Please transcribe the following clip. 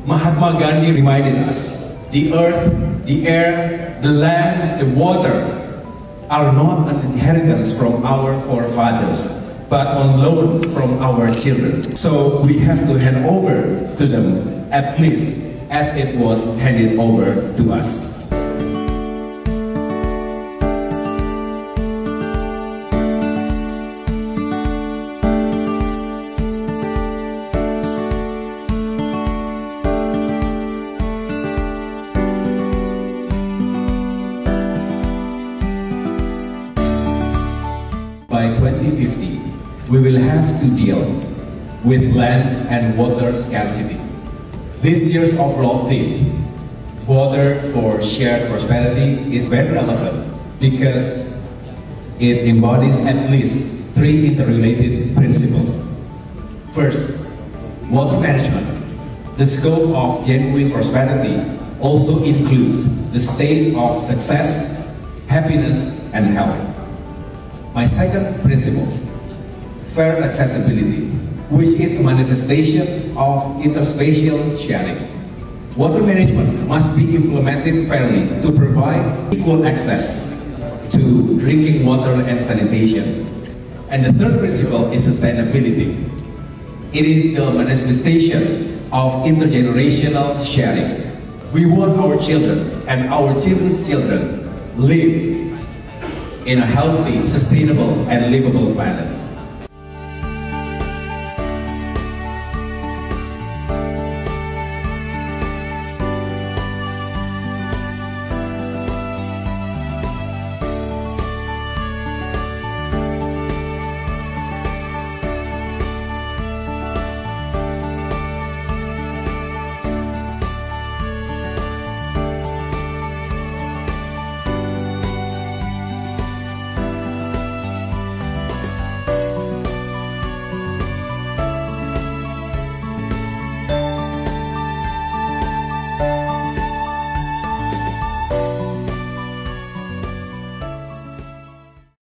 Mahatma Gandhi reminded us, the earth, the air, the land, the water are not an inheritance from our forefathers, but on loan from our children. So we have to hand over to them at least as it was handed over to us. By 2050, we will have to deal with land and water scarcity. This year's overall theme, Water for Shared Prosperity, is very relevant because it embodies at least 3 interrelated principles. First, water management. The scope of genuine prosperity also includes the state of success, happiness, and health. My second principle, fair accessibility, which is a manifestation of interspatial sharing. Water management must be implemented fairly to provide equal access to drinking water and sanitation. And the third principle is sustainability. It is the manifestation of intergenerational sharing. We want our children and our children's children live in a healthy, sustainable, and livable planet.